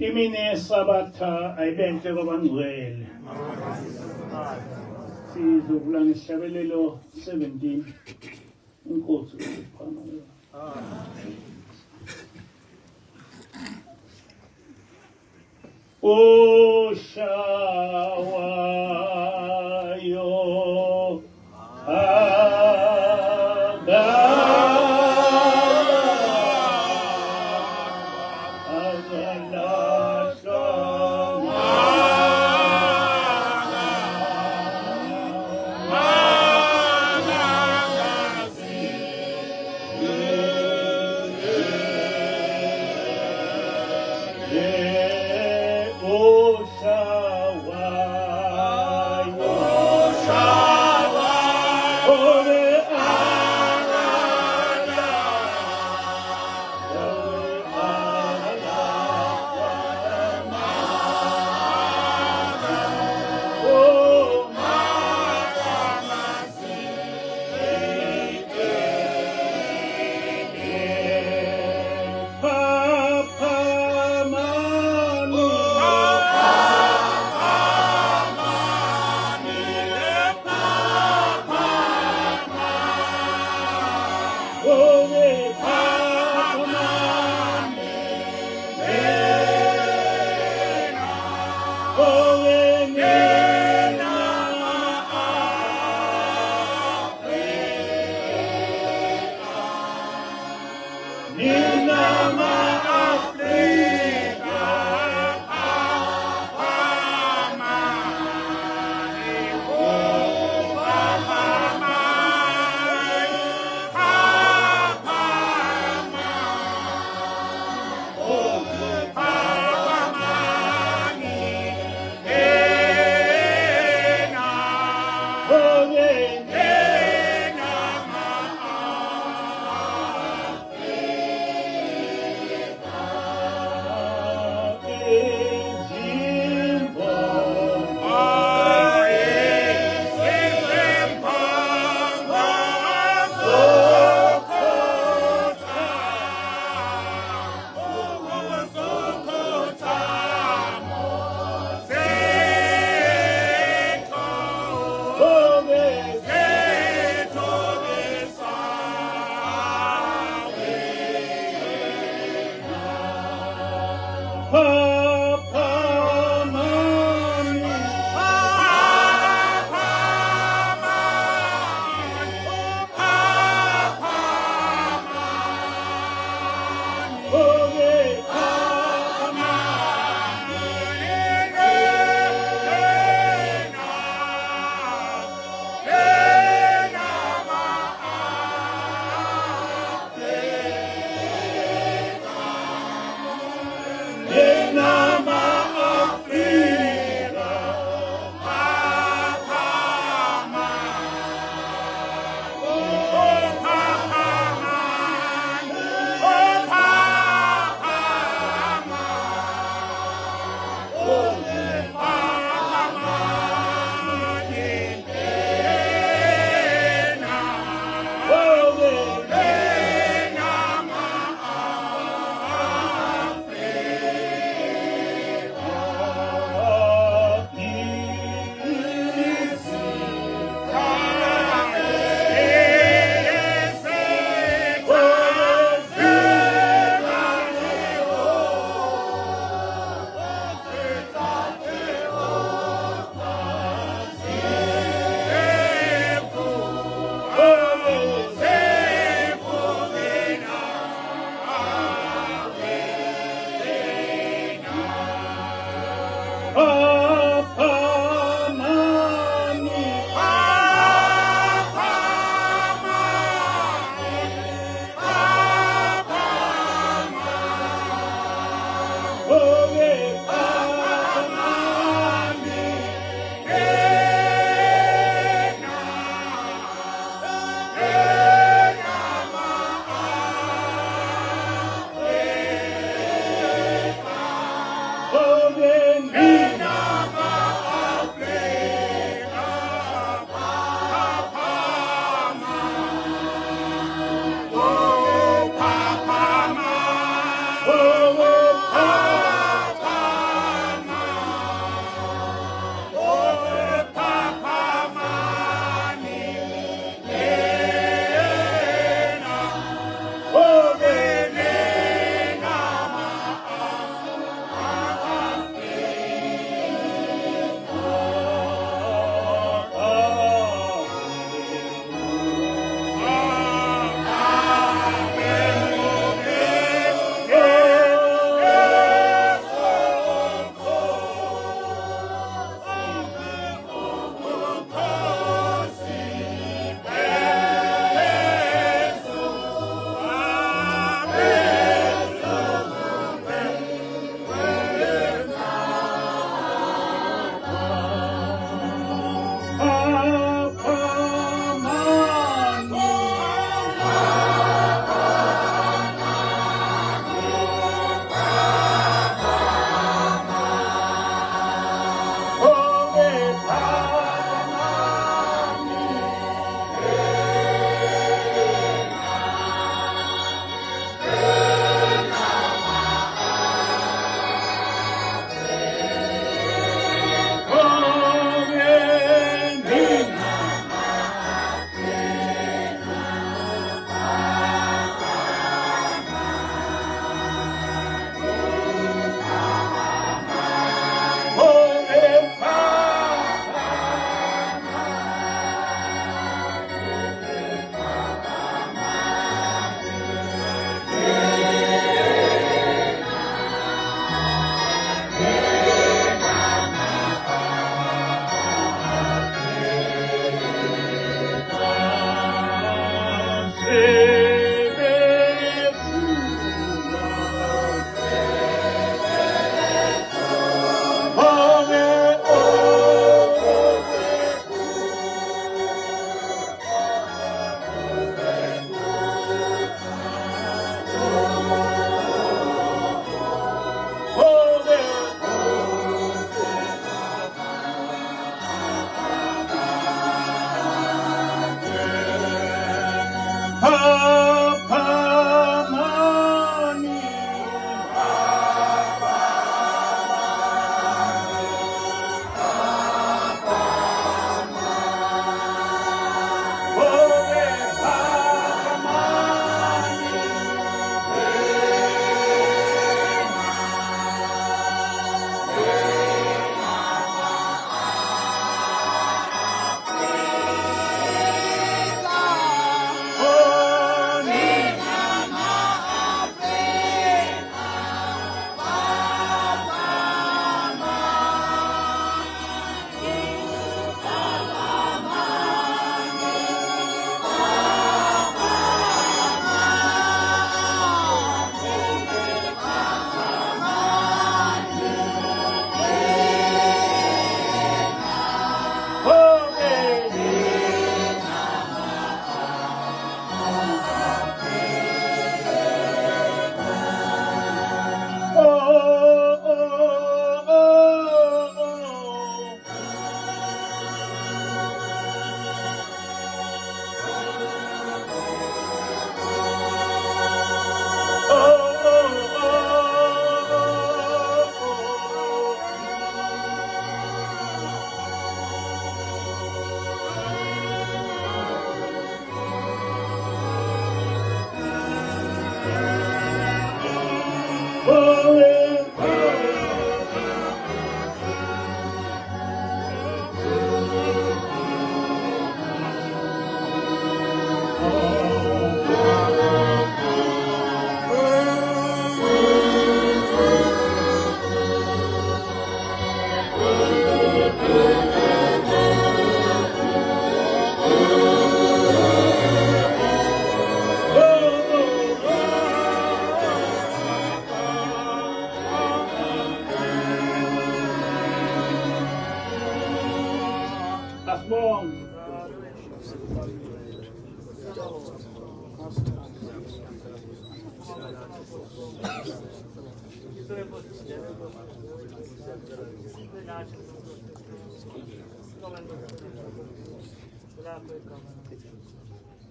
Imini yesabatha ayibenhle kwabangcwele. Sizovula nesihlabelelo 17. Inkosi uphana. Oshawayo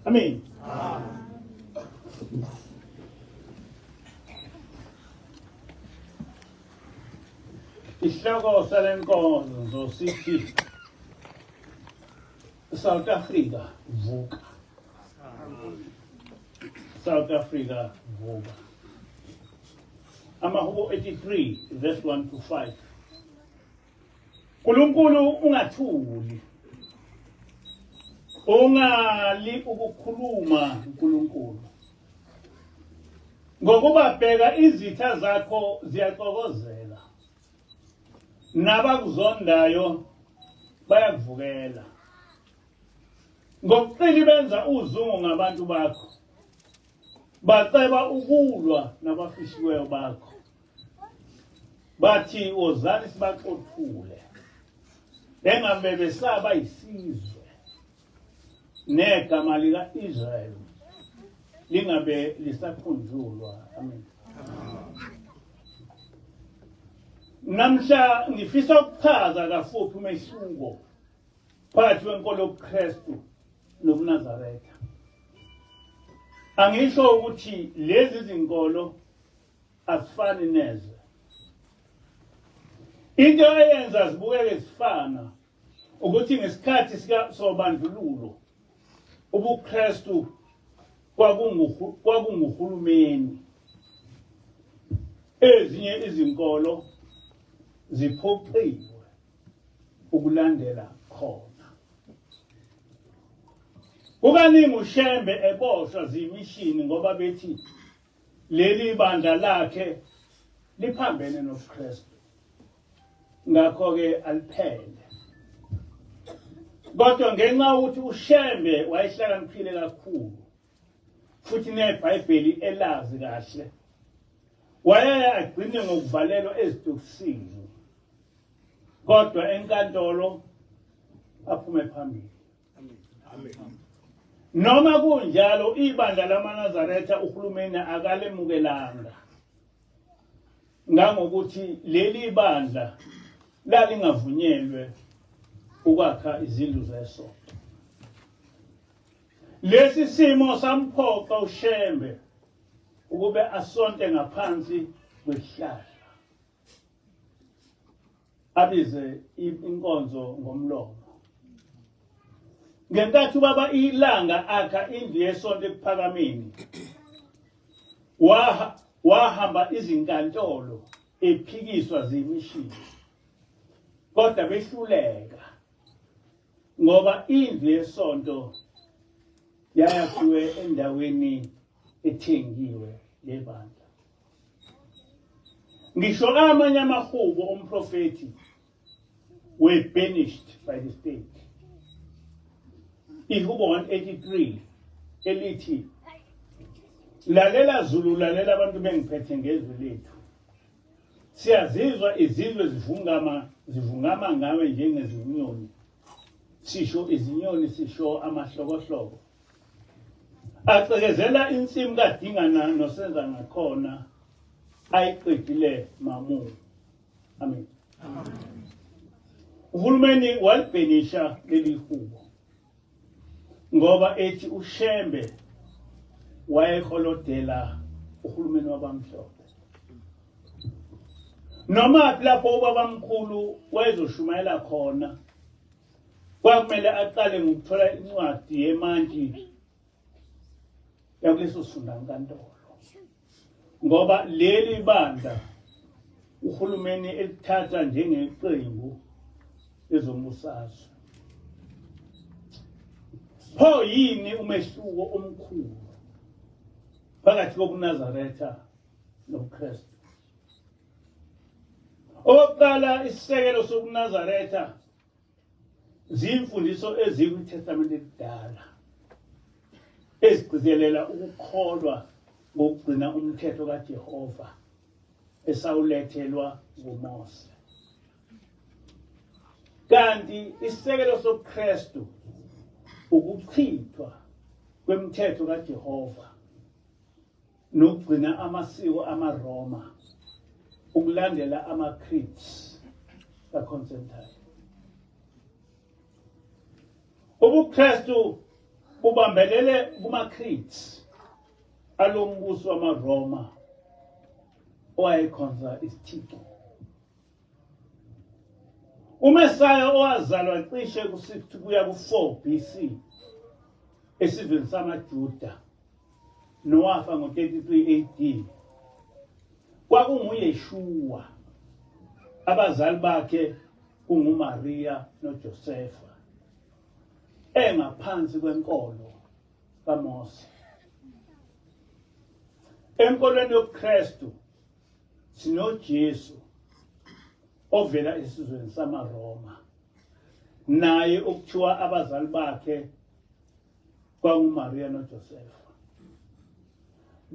Amen. Isihloko salenkonzo sithi South Africa vuka. South Africa vuka. Amahubo 83 verse 1 to 5. Nkulunkulu ungathuli. Ungali ukukhuluma uNkulunkulu. Ngokuba bheka izitha zakho ziyaxokozela. Nabakuzondayo bayakuvukela. Ngokuqili benza uzungu ngabantu bakho. Baceba ukulwa nabafishiweyo bakho. Bathi wozani sibaxothule. Engabe besaba isizwe. Negama lika Israel lingabe lisakhunjulwa. Amen. Namhla ngifisa ukuchaza kafuphi umehluko phakathi kwenkolo yobuKristu nobuNazaretha. Angisho ukuthi lezi zinkolo asifani neze. Into eyenza zibukeke zifana ukuthi ngesikhathi sobandlululo ubuKristu kwakunguhulumeni. Ezinye izinkolo ziphoqiwe ukulandela khona. Kukaningi uShembe eboshwa zimishini ngoba bethi leli bandla lakhe liphambene nobuKristu. Ngakho ke aliphele. Kodwa ngenxa ukuthi uShembe wayehlakaniphile kakhulu futhi neBhayibheli elazi kahle, waye agcine ngokuvalelwa ezitokisini. Kodwa enkantolo aphume phambili. Amen. Noma kunjalo ibandla lamaNazaretha uhulumeni akalemukelanga. Ngangokuthi leli bandla lalingavunyelwe ukwakha izindlu zesonto. Lesi simo samphoqa uShembe ukube asonte ngaphansi kwesihlahla. Abize inkonzo ngomlomo. Ngenkathi ubaba ilanga akha indlu yesonto ephakameni, wahamba izinkantolo ephikiswa zimishini. Kodwa behluleka ngoba indlu yesonto yayakhiwe endaweni ethengiwe lebandla. Ngisho amanye amahubo omprofeti were banished by the state. Ihubo 183 elithi lalela Zulu, lalela abantu bengiphethe ngezwi lethu. Siyazizwa izizwe zivungama ngawe njengezinyoni. Sisho izinyoni, sisho amahlokohloko. Acekezela insimu kaDingana nosenza ngakhona ayiqedile mamu. Amen. Uhulumeni walibhenisha leli hubo ngoba ethi uShembe wayeholodela uhulumeni wabamhlophe. Noma lapho ubabamkhulu wayezoshumayela khona, kwakumele aqale ngokuthola incwadi yemantshi yakuleso sundankantolo. Ngoba leli bandla uhulumeni elithatha njengeqembu lezombusazwe. Pho yini umehluko omkhulu phakathi kobuNazaretha nobuKristu? Okokuqala, isisekelo sobuNazaretha zimfundiso ezikwiTestament elidala ezigcizelela ukukholwa ngokugcina umthetho kaJehova esawulethelwa nguMose. Kanti isisekelo sobuKristu ukuchithwa kwemithetho kaJehova nokugcina amasiko amaRoma ukulandela ama-creeds kaConstantine. UbuKristu ubambelele kuma-creeds alombuso wamaRoma owayekhonza isithixo. uMesaya owazalwa cishe ku-60 kuya ku-4 BC esizweni samaJuda nowafa ngo-33 AD kwakunguYeshua, abazali bakhe kunguMaria noJosefa, engaphansi kwenkolo kaMose. Enkolweni yobuKristu sinoJesu ovela esizweni samaRoma, naye okuthiwa abazali bakhe kwanguMaria noJosefa.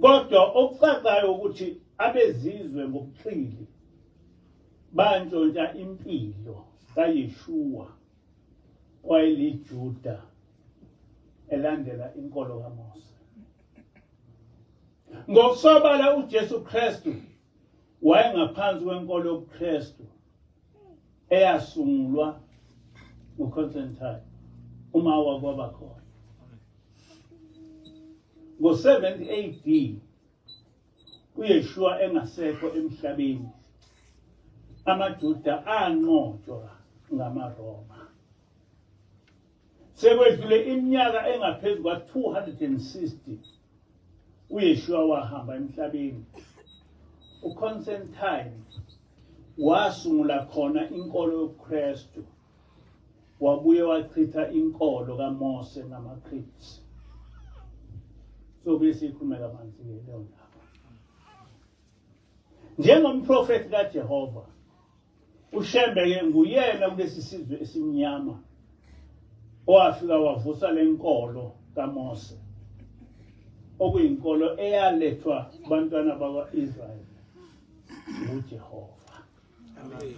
Kodwa okucacayo ukuthi abezizwe ngobuqili bantshontsha impilo kaYeshua wayeliJuda elandela inkolo kaMose. Ngokusobala uJesu Kristu wayengaphansi kwenkolo yobuKristu eyasungulwa nguConstantine uma wakwaba khona. Ngo-70 AD uYeshua engasekho emhlabeni, amaJuda anqotshwa ngamaRoma. Sekwedlule iminyaka engaphezu kwa-260 uYeshua wahamba emhlabeni. uConstantine wasungula khona inkolo yobuKristu, wabuye wachitha inkolo kaMose nama-creeds. So bese ikhulume kabanzi leyo ndaba. Njengomprofeti kaJehova, uShembe nguyena kulesi sizwe esimnyama owafika wavusa lenkolo kaMose, okuyinkolo eyalethwa kubantwana bakwa-Israyeli nguJehova. Amen.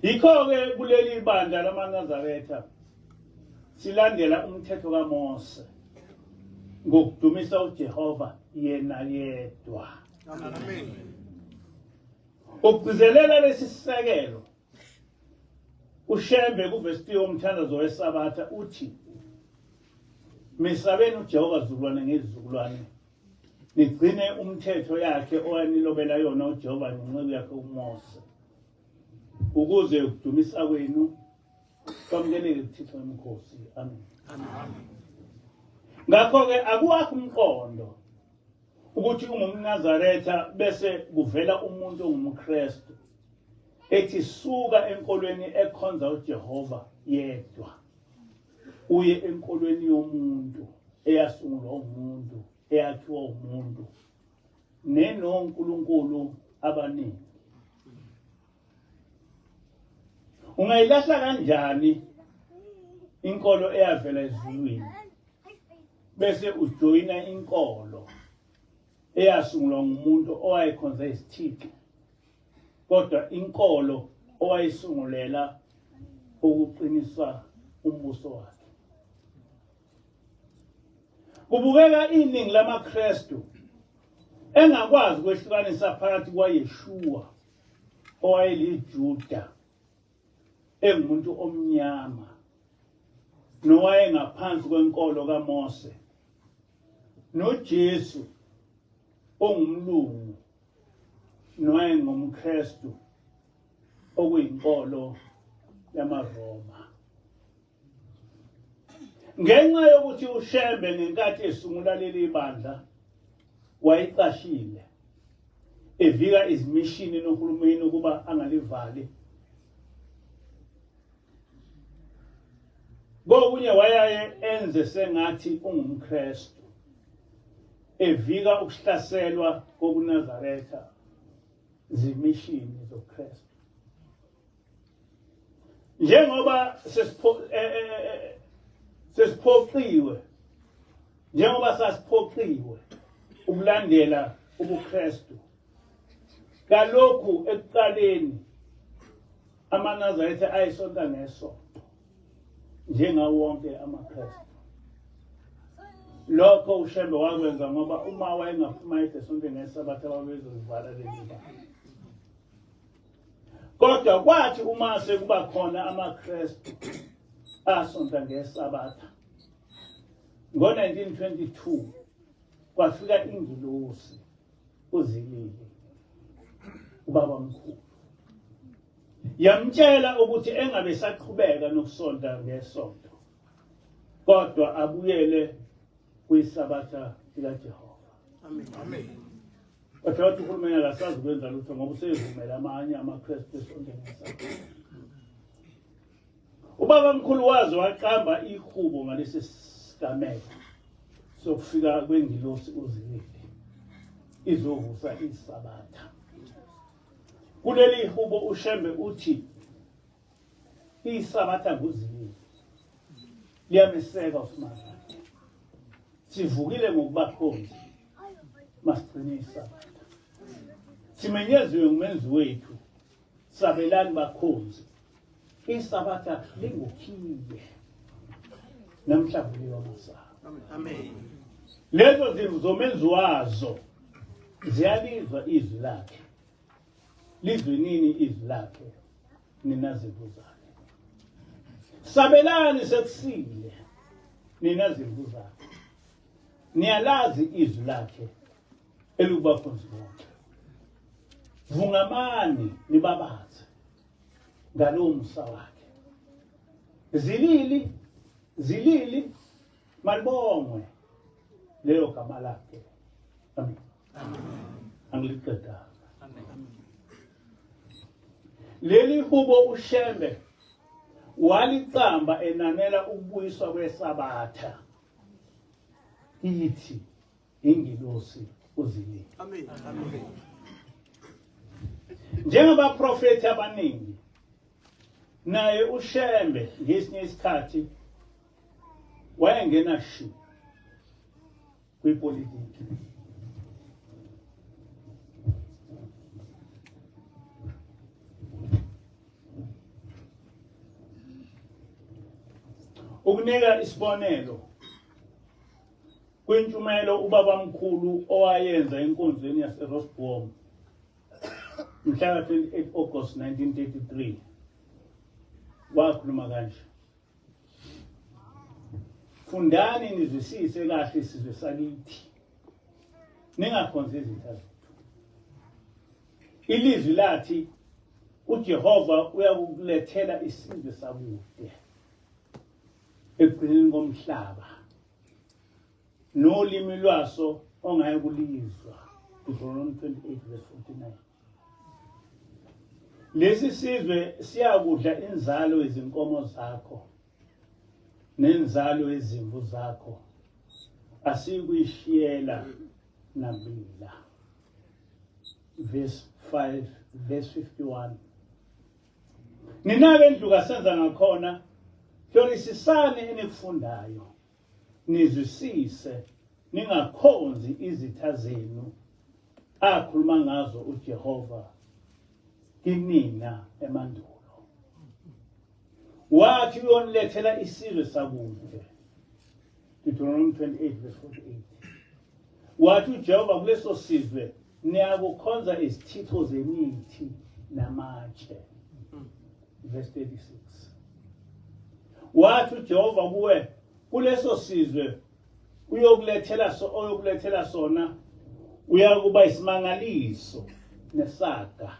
Yikho-ke kuleli bandla lamaNazaretha silandela umthetho kaMose ngokudumisa uJehova yena yedwa. Amen. Ukugcizelela lesi sisekelo, uShembe kuvesi 3 womthandazo weSabatha uthi, mesabeni uJehova zukulwane ngezizukulwane, nigcine umthetho yakhe owanilobela yona uJehova ngenceku yakhe uMose, ukuze ukudumisa kwenu kwamukeleke kuThixo wemikhosi. Amen. Amen. Ngakho-ke akuwakho umqondo ukuthi ungumNazaretha bese kuvela umuntu ongumKristu ethi suka enkolweni ekhonza uJehova yedwa uye enkolweni yomuntu eyasungulwa umuntu, eyakhiwa umuntu nenonkulunkulu abaningi. Ungayilahla kanjani inkolo eyavela ezulwini bese ujoyina inkolo eyasungulwa ngumuntu owayekhonza isithixo, kodwa inkolo owayisungulela ukuqinisa umbuso wakhe? Kubukeka iningi lamaKristu engakwazi ukwehlukanisa phakathi kwaYeshua owayeliJuda engumuntu omnyama nowayengaphansi kwenkolo kaMose, noJesu ongumlungu nowayengumKristu okuyinkolo yamaRoma. Ngenxa yokuthi uShembe ngenkathi esungula leli bandla wayicashile, evika izimishini nohulumeni ukuba angalivali, kokunye wayaye enze sengathi ungumKristu, evika ukuhlaselwa kobuNazaretha zimishini zoKristu. Njengoba sesiphoqiwe, njengoba sasiphoqiwe ukulandela ubuKristu, kalokhu ekuqaleni amaNazaretha ayisonta ngesonto njengawo wonke amaKristu. lokho uShembe wakwenza ngoba uma wayengaphuma esontweni ngesabatha babezozivala leli bala. Kodwa kwathi uma sekuba khona amaKristu asonta ngesabatha ngo-1922 kwafika ingilosi uZilile ubaba mkhulu yamtshela ukuthi engabe saqhubeka nokusonta ngesonto kodwa abuyele kwisabatha likaJehova. Amen. Kodwa wathi uhulumeni akasazi ukwenza lutho ngoba usevumela amanye amaKristu esonto ngesabatha. Ubaba mkhulu waze waqamba ihubo ngalesi sigameko sokufika kwengilosi uZilile izovusa isabatha. Kuleli hubo uShembe uthi isabatha nguZilile liyameseka uSimanga. Sivukile ngokubakhonza masigcine isabatha. Simenyeziwe ngumenzi wethu sabelani bakhonzi. Isabatha lingukhiye namhla vuliwa masaba. Amen. Lezo zimvu zomenzi wazo ziyalizwa izwi lakhe. Lizwe nini izwi lakhe nina zimvu zakhe. Sabelani sekusile nina zimvu zakhe. Niyalazi izwi lakhe elukubakhonzi bonke. Vungamani nibabaze ngalowo musa wakhe. Zilili malibongwe leyo gama lakhe. Amen. Angliqedanga. Leli hubo uShembe walicamba enanela ukubuyiswa kwesabatha. Ithi ingilosi uZilile. Amen. Njengabaprofeti abaningi naye uShembe ngesinye isikhathi wayengena shi kwipolitiki. Ukunika isibonelo kwintshumayelo ubaba mkhulu owayenza enkonzweni yaseRosboom mhla 28 August 1933 wakhuluma kanje: fundani nizwisise kahle isizwe sakithi, ningakhonzi izitha zethu. Ilizwi lathi uJehova uyakulethela isizwe sakude ekugcineni komhlaba nolimi lwaso ongaye kulizwa. Deuteronomy 28:49. Lesi sizwe siyakudla inzalo yezinkomo zakho nenzalo yezimvu zakho, asikuyishiyela nabila. Verse 5, verse 51. Nina bendlu kasenza ngakhona hlolisisani enikufundayo, nizwisise, ningakhonzi izitha zenu akhuluma ngazo uJehova kinina emandulo. Wathi uyonilethela isizwe sakude. Deuteronomy 28:48. Wathi uJehova kuleso sizwe niyakukhonza izithixo zemithi namatshe. Verse 36. Wathi uJehova kuwe kuleso sizwe oyokulethela sona uyakuba isimangaliso nesaga.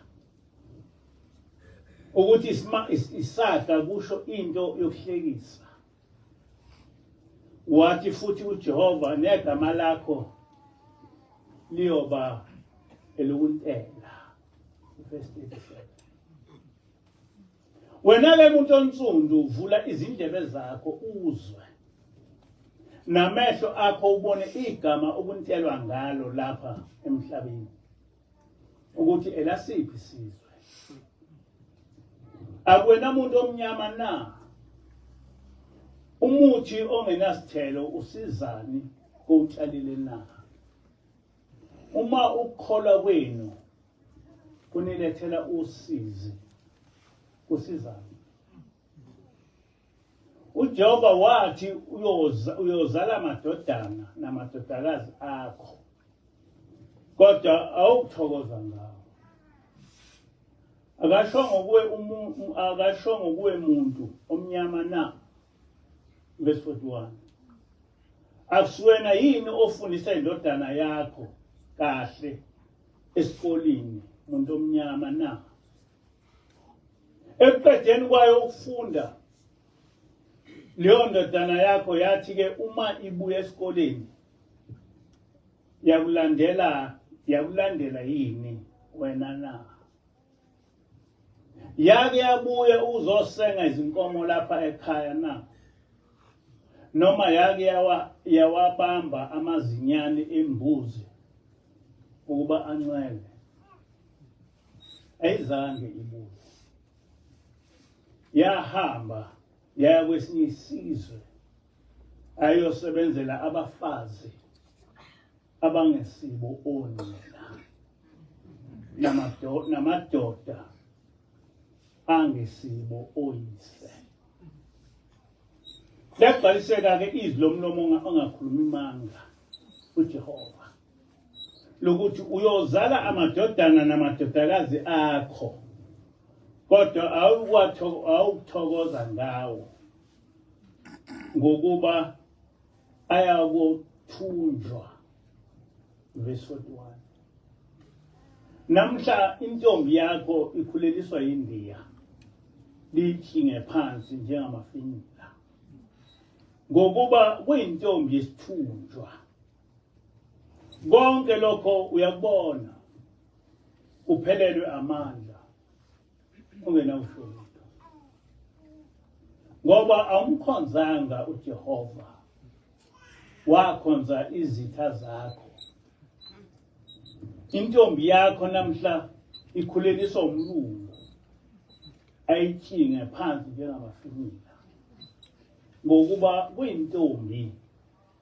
Ukuthi isaga kusho into yokuhlekisa. Wathi futhi uJehova negama lakho liyoba elokuntela. Verse 37. Wena-ke muntu onsundu vula izindlebe zakho uzwe, namehlo akho ubone igama okuntelwa ngalo lapha emhlabeni, ukuthi elasiphi isizwe. Akwena muntu omnyama na? Umuthi ongenasithelo usizani kowutshalile na? Uma ukukholwa kwenu kunilethela usizi, usizani? uJehova wathi uyozala amadodana namadodakazi akho, kodwa awukuthokoza ngawo. Akashongo kuwe muntu omnyama na. Verse 41. Akusuwena yini ofundisa indodana yakho kahle esikoleni, muntu omnyama na. Ekuqedeni kwayo ukufunda, leyo ndodana yakho yathi ke uma ibuya esikoleni yakulandela yini wena na. Yake yabuye uzosenga izinkomo lapha ekhaya na. Noma yake yawabamba amazinyane embuzi ukuba ancwele. Ayizange ibuye. Yahamba yaya kwesinye isizwe ayosebenzela abafazi abangesibo onina namadoda angesibo oyise. Laqaliseka-ke izwi lomlomo ongakhulumi imanga uJehova lokuthi uyozala amadodana namadodakazi akho, kodwa awukuthokoza ngawo ngokuba ayakuthunjwa. Verse 41. Namhla intombi yakho ikhuleliswa yindiya, liyithinge phansi njengamafinyila, ngokuba kuyintombi yesithunjwa. Konke lokho uyakubona, uphelelwe amandla, ungenawuhlonipha, ngoba awumkhonzanga uJehova, wakhonza izitha zakho. Intombi yakho namhla ikhuleliswa umlungu, ayithinge phansi njengamafinyila, ngokuba kuyintombi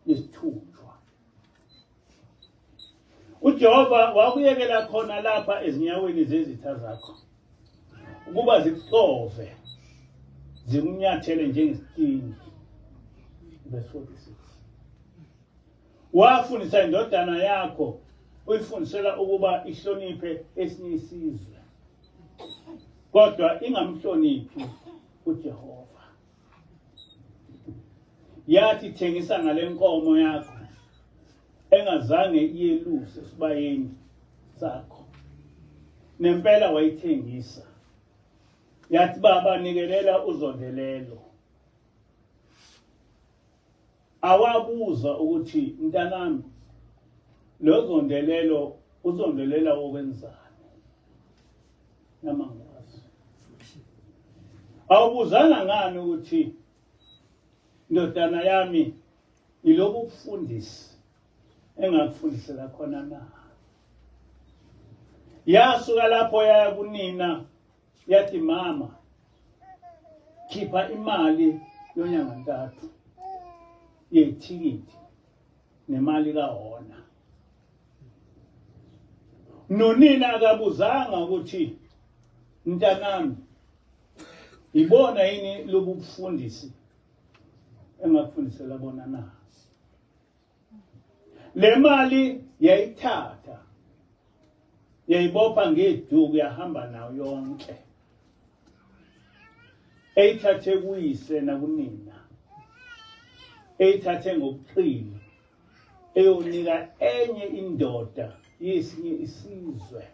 yesithunjwa. uJehova wakuyekela khona lapha ezinyaweni zezitha zakho ukuba zikuxove, zikunyathele njengestingi. Verse 46. Wafundisa indodana yakho, uyifundisela ukuba ihloniphe esinye isizwe, kodwa ingamhloniphi uJehova. Yathi thengisa ngale nkomo yakho engazange iyeluse esibayeni sakho, nempela wayithengisa. Yathi baba nikelela uzondelelo. Awabuza ukuthi mntanami, lo zondelelo uzondelela wokwenzani namangazi. Awubuzana ngani ukuthi ndodana yami ilobu kufundisi engakufundisela khona na. Yasuka lapho yaya kunina yathi, mama, khipha imali yonyanga ntathu yethikithi nemali kahona. Nonina akabuzanga ukuthi mntanami, ibona yini lobu kufundisi engakufundisela bona na. Le mali yayithatha, yayibopha ngeduku, yahamba nayo yonke, eyithathe kuyise nakunina, eyithathe ngobuqili, eyonika enye indoda yesinye isizwe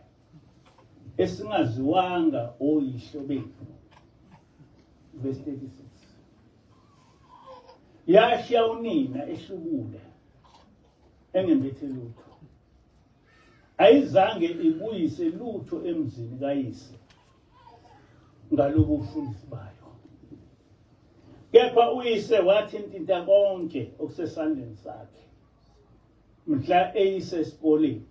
esingaziwanga oyihlo bethu. Verse 36. Yashiya unina ehlubule, engembethe lutho, ayizange ibuyise lutho emzini kayise ngalobu bufundisi bayo. Kepha uyise wathinta konke okusesandleni sakhe mhla eyise esikoleni,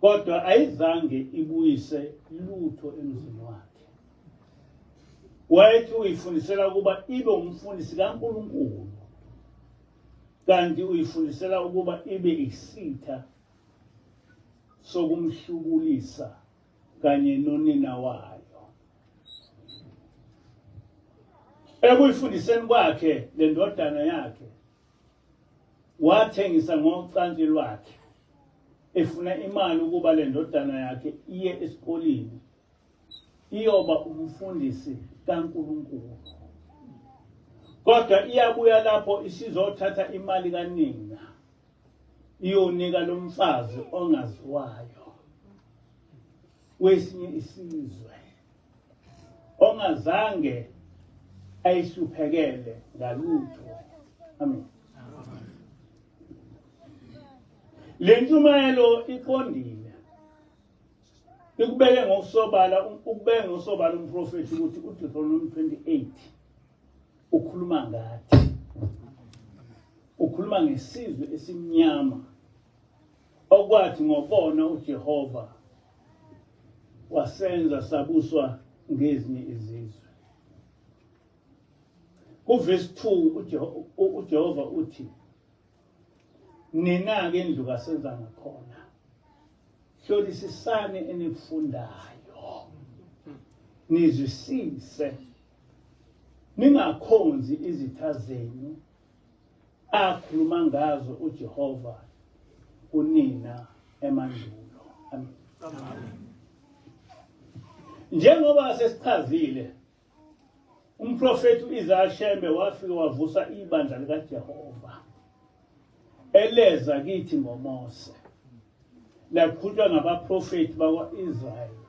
kodwa ayizange ibuyise lutho emzini wakhe. Wayethi uyifundisela ukuba ibe umfundisi kaNkulunkulu, kanti uyifundisela ukuba ibe isitha sokumhlubulisa kanye nonina wayo. ekuyifundiseni kwakhe le ndodana yakhe wathengisa ngocansi lwakhe efuna imali ukuba le ndodana yakhe iye esikoleni iyoba umfundisi kaNkulunkulu. Kodwa iyabuya lapho isizothatha imali kanina iyonika lo mfazi ongaziwayo wesinye isizwe ongazange ayihluphekele ngalutho. Amen. Le ntshumayelo iqondile ikubeke ngokusobala umprofeti ukuthi uDeuteronomy 28 ukhuluma ngathi, ukhuluma ngesizwe esimnyama okwathi ngobona uJehova wasenza sabuswa ngezinye izizwe. Kuverse 2 uJehova uthi, nina-ke indlu kasenza ngakhona hlolisisane enikufundayo nizwisise, ningakhonzi izitha zenu akhuluma ngazo uJehova kunina emandulo. Amen. Njengoba sesichazile, umprofeti u-Isaiah Shembe wafika wavusa ibandla likaJehova eleza kithi ngoMose, laqhutshwa ngabaprofeti bakwa-Israyeli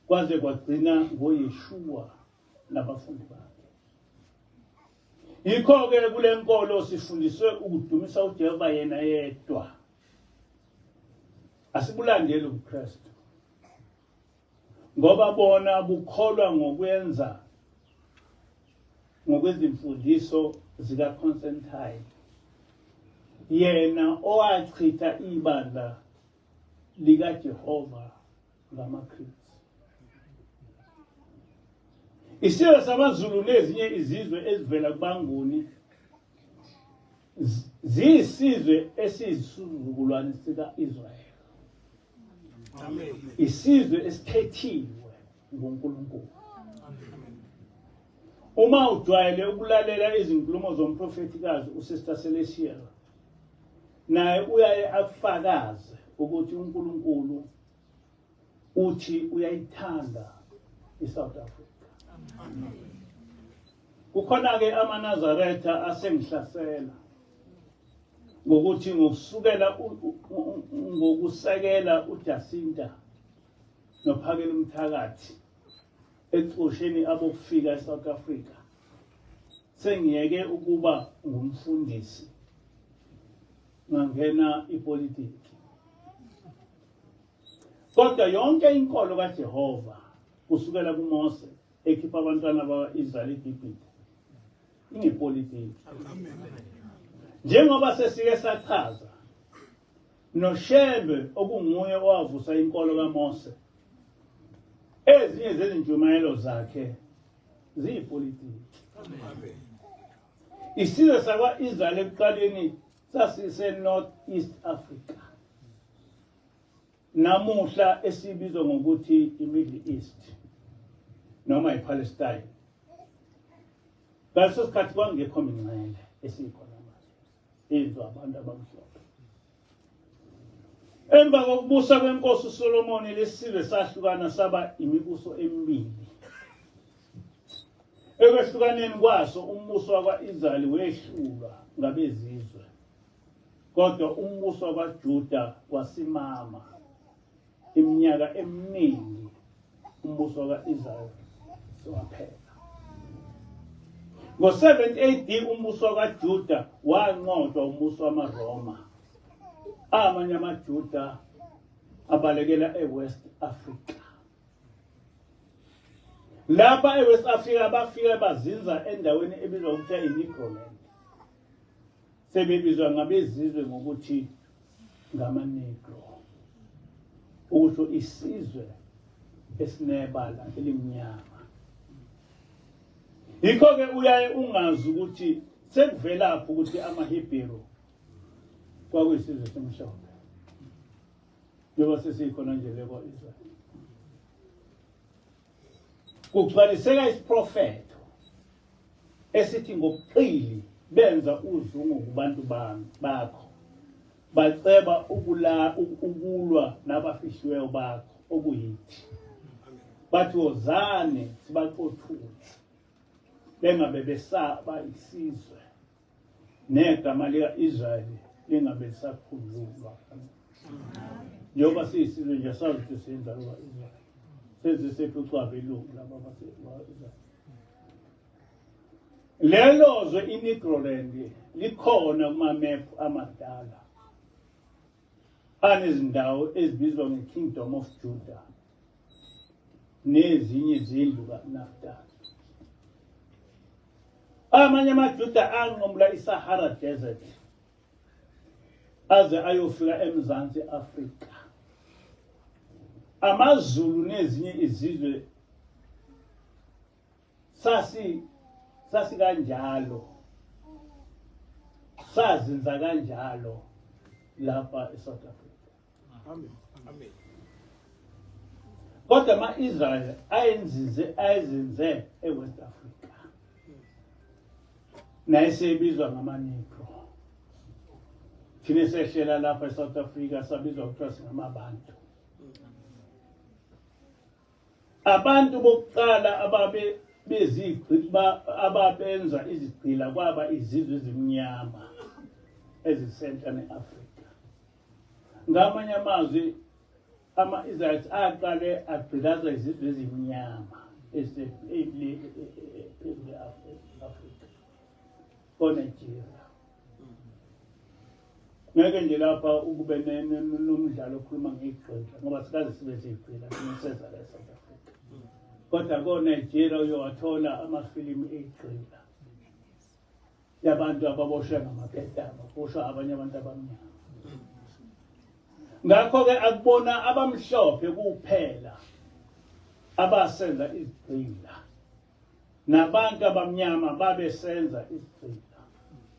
kwaze kwagcina ngoYeshua nabafundi bakhe. Yikho-ke kule nkolo sifundiswe ukudumisa uJehova yena yedwa. Asibulandeli ubuKristu ngoba bona bukholwa ngokwenza ngokwezimfundiso zikaConstantine, yena owachitha ibandla likaJehova ngamaKristu. Isizwe samaZulu nezinye izizwe ezivela kubanguni ziyisizwe esiyisizukulwane sika-Israyeli. Amen. Isizwe esikhethiwe nguNkulunkulu. Uma ujwayele ukulalela izinkulumo zomprofetikazi uSister Celestia, naye uyaye afakaze ukuthi uNkulunkulu uthi uyayithanda iSouth Africa. Kukhona-ke amaNazaretha asengihlasela ngokuthi ngokusekela uJacinta noPhakela Mthakathi exosheni abokufika eSouth Africa, sengiyeke ukuba ngumfundisi ngangena ipolitiki. Kodwa yonke inkolo kaJehova kusukela kuMose ekhipha abantwana bakwa-Israyeli eGibhithe ingepolitiki. Njengoba sesike sachaza, noShembe okunguye owavusa inkolo kaMose, ezinye zezintshumayelo zakhe ziyipolitiki. Isizwe sakwa-Israyeli ekuqaleni sasise-North East Africa, namuhla esibizwa ngokuthi i-Middle East noma iPalestine. Ngaleso sikhathi kwangekho mingcele esikhona manje, yenziwa abantu abamhlophe. Emva kokubusa kwenkosi uSolomoni, lesizwe sahlukana saba imibuso emibili. Ekwehlukaneni kwaso umbuso wakwa-Israyeli wehlulwa ngabezizwe, kodwa umbuso wakwaJuda wasimama iminyaka eminingi. Umbuso wakwa-Israyeli waphela. Ngo-7 AD umbuso wakwaJuda wanqotshwa umbuso wamaRoma. Amanye amaJuda abalekela eWest Africa. Lapha eWest Africa bafika bazinza endaweni ebizwa ngokuthi iNegroland. Sebebizwa ngabezizwe ngokuthi ngamaNegro, ukusho isizwe esinebala elimnyama. Yikho-ke uyaye ungazi ukuthi sekuvelaphi ukuthi amaHebheru kwakuyisizwe semhlophe, njengoba sesikhona nje kwa-Israyeli. Kugcwaliseka isiprofeto esithi ngobuqili benza uzungu kubantu bakho, baceba ukulwa nabafihliweyo bakho okuyithi. Bathi wozane sibaxothule, bengabe besaba isizwe, negama lika-Israyeli lingabe lisakhululwa. Njengoba siyisizwe nje sazi ukuthi senza kwa-Israyeli, sezisephicwa belungu laba Israyeli. Lelo zwe iNegroland likhona kumamephu amadala anezindawo ezibizwa nge-Kingdom of Judah nezinye izindlu kaNaftali. Amanye amaJuda anqumla iSahara Desert aze ayofika eMzansi Afrika. AmaZulu nezinye izizwe sasi kanjalo, sazenza kanjalo lapha eSouth Africa. Amen. Amen. Kodwa ama-Israyeli ayenze eWest Africa, naye sebizwa ngama-Negro. Thina sehlela lapha eSouth Africa sabizwa kuthiwa singamaBantu. Abantu bokuqala ababenza izigqila kwaba izizwe ezimnyama ezisenta neAfrika. Ngamanye amazwi ama-Israelites aqale agqilaza izizwe ezimnyama Afrika koNigeria. Ngeke nje lapha ukube nomdlalo okhuluma ngegqila ngoba sikaze sibe sigqila sineseza la eSouth Africa. Kodwa koNigeria uyowathola amafilimu egqila yabantu ababoshwe ngamapetama, boshwa abanye abantu abamnyama. Ngakho-ke akubona abamhlophe kuphela abasenza izigqila, nabantu abamnyama babesenza izigqila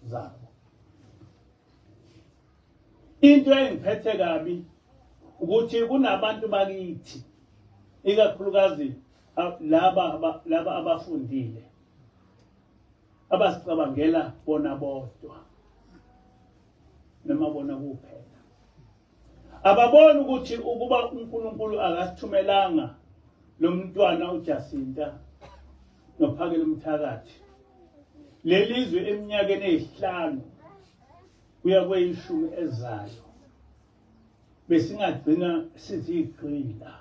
zabo. Into engiphethe kabi ukuthi kunabantu bakithi, ikakhulukazi laba abafundile, abasicabangela bona bodwa noma bona kuphela. Ababoni ukuthi ukuba uNkulunkulu akasithumelanga lo mntwana uJacinta noPhakela Mthakathi lelizwe eminyakeni emihlanu kuya kweyishumi ezayo, besingagcina sizigqila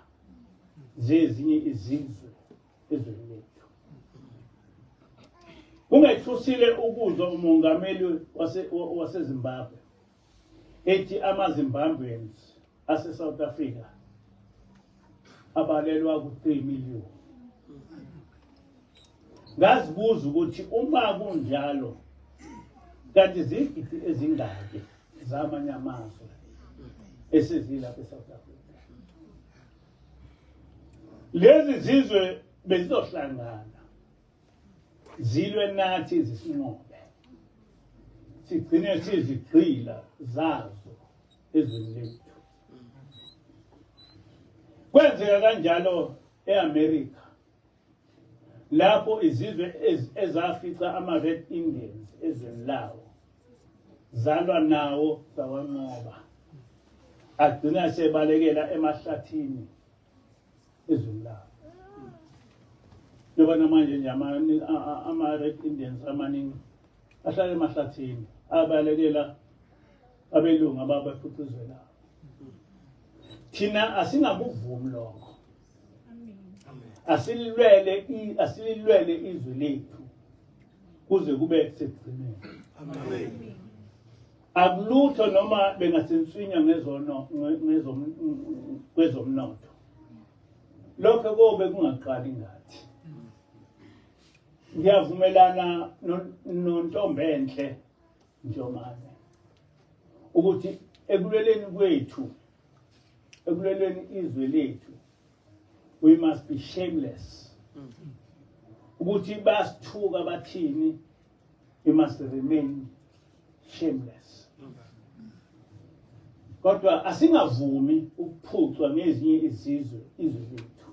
zezinye izizwe ezweni lethu. Kungethusile ukuzwa umongameli waseZimbabwe ethi amaZimbabweans ase-South Africa abalelwa ku-3 million. Ngazibuza ukuthi uma kunjalo kanti zigidi ezingaki zamanye amazwe esezilapha eSouth Africa. Lezi zizwe bezizohlangana zilwe nathi zisinqobe, sigcine sizigqila zazo ezweni lethu. Kwenzeka kanjalo eAmerica, lapho izizwe ezafica ama-Red Indians ezweni lawo zalwa nawo zawanqoba, agcina sebalekela emahlathini ezweni lawo. Njengoba namanje nje ama-Red Indians amaningi ahlala emahlathini, abalekela abelungu ababaphucuzelayo. Thina asingabuvumi lokho. Asililwele izwe lethu kuze kube sekugcineni. Amen. Akulutho noma bengasentswinya kwezomnotho. Lokho kobe kungaqali ngathi. Ngiyavumelana noNtombenhle Njomane ukuthi ekuleleni kwethu, ekuleleni izwe lethu, we must be shameless. Ukuthi basithuka bathini, we must remain shameless. Kodwa asingavumi ukuphucwa ngezinye izizwe lethu.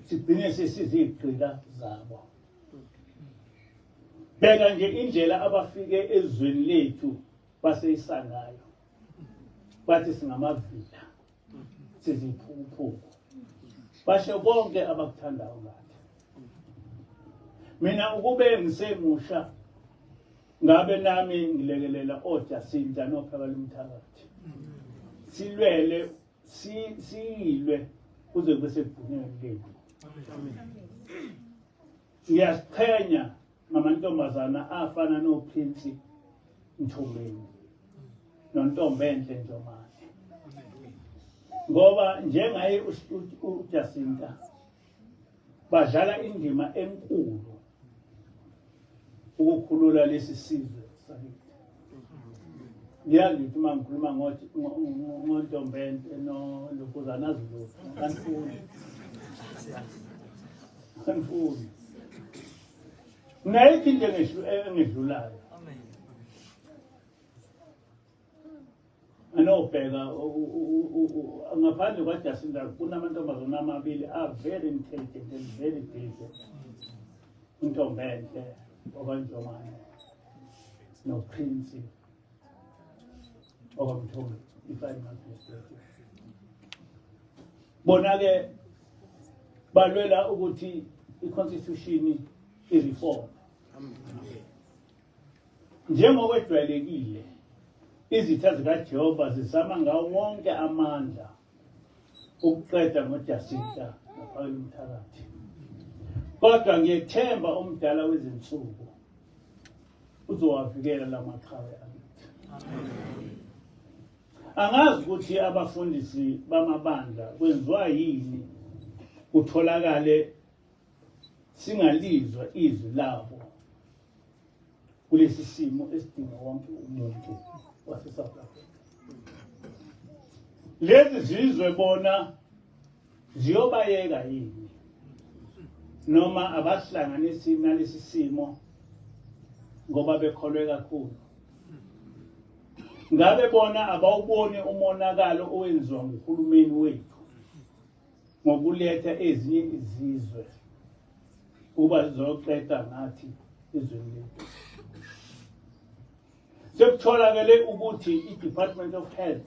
Sigcine sesizigqila zabo. bheka nje indlela abafike ezweni lethu baseyisangayo bathi singamavila siziphuphu basho konke abakuthandayo ngathi mina ukube ngisemusha ngabe nami ngilekelela oJacinta noPhakala Mthakathi silwele siyilwe kuze kube sekugcineni lethu ngiyasiqhenya ngamantombazana afana noPrince Mthomeni noNtombenhle Njomane ngoba njengaye uJacinta badlala indima enkulu ukukhulula lesi sizwe sakithi. Ngiyazi ukuthi uma ngikhuluma ngoNtombenhle noLukuzana Zulu kanifuni nayikho into engidlulayo anobheka ngaphandle kwaJacinta kunamantombazana amabili very intelligent and very diligent uNtombenhle okaNjomane noPrince okaMthomeni if I'm not mistaken. Bona-ke balwela ukuthi i-constitution i-reform njengokwejwayelekile izitha zikaJehova zizama ngawo wonke amandla ukuqeda ngoJacinta noPhakala Mthakathi. Kodwa ngiyethemba umdala wezinsuku uzowavikela lamaqhawe akithi. Angazi ukuthi abafundisi bamabandla kwenziwa yini kutholakale singalizwa izwi labo kulesi simo esidinga wonke umuntu waseSouth Africa. Lezi zizwe bona ziyobayeka yini noma abahlanganisi nalesi simo ngoba bekholwe kakhulu. Ngabe bona abawuboni umonakalo owenziwa nguhulumeni wethu ngokuletha ezinye izizwe kuba zizoqeda ngathi izweni lethu. Sekutholakale ukuthi i-Department of Health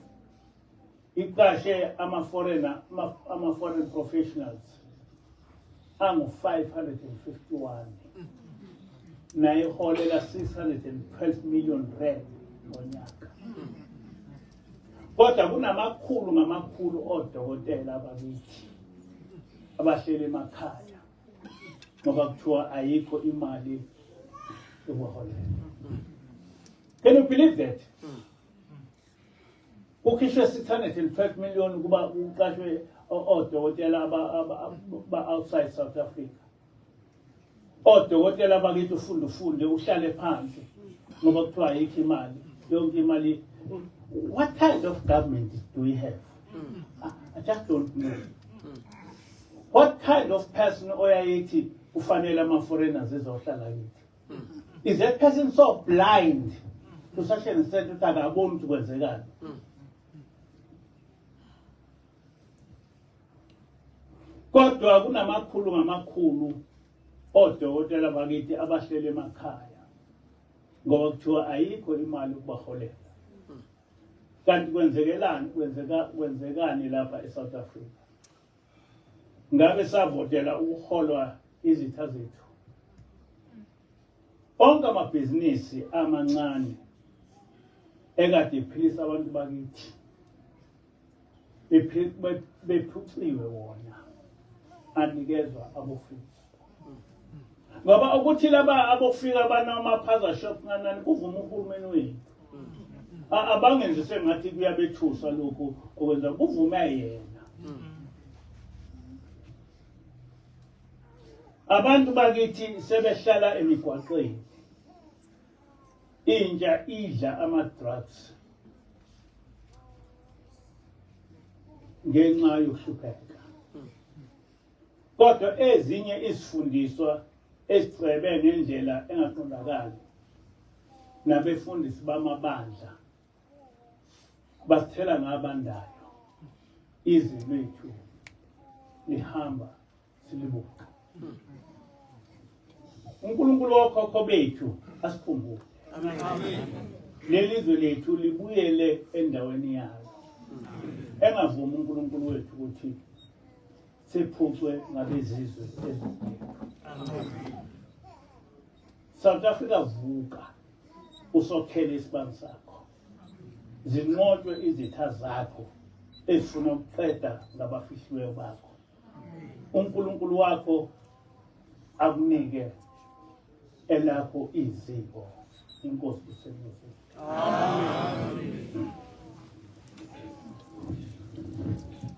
iqashe ama-foreign professionals angu-551 nayiholela 612 million rand ngonyaka. Kodwa kunamakhulu ngamakhulu odokotela abakithi abahleli emakhaya ngoba kuthiwa ayikho imali yokuholela. Can you believe that? Kukhishwe 612 million kuba kuqashwe odokotela aba outside South Africa. Odokotela bakithi ufunde uhlale phansi ngoba kuthiwa ayikho imali. Yonke imali. What kind of government do we have? I just don't know. What kind of person oyayithi ufanele ama-foreigners ezohlala kithi? Is that person so blind to such an extent ukuthi akaboni ukuthi kwenzekani? Kodwa kunamakhulu ngamakhulu odokotela bakithi abahlele emakhaya ngoba kuthiwa ayikho imali ukubaholela. Kanti kwenzekani lapha eSouth Africa? Ngabe savotela ukuholwa izitha zethu. Onke amabhizinisi amancane ekade ephilisa abantu bakithi bephuciwe wona anikezwa abofika. Ngoba ukuthi laba abofika banamaphaza shop nganani kuvuma uhulumeni wethu. Abangenzi sengathi kuyabethusa lokho okwenza kuvuma yena. Abantu bakithi sebehlala emigwaqweni. Inja idla ama-drugs ngenxa yokuhlupheka. Kodwa ezinye izifundiswa ezicebe ngendlela engaqondakali nabefundisi bamabandla basithela ngabandayo izwi lethu lihamba silibuka. uNkulunkulu wokhokho bethu asikhumbule. Lelizwe lethu libuyele endaweni yalo. Engavumi uNkulunkulu wethu ukuthi siphucwe ngabezizwe ezikude. South Africa vuka usokhele isibani sakho. Zinqotshwe izitha zakho ezifuna ukuqeda ngabafihliweyo bakho. uNkulunkulu wakho akunike elakho iziko. Inkosi isebenze. Amen.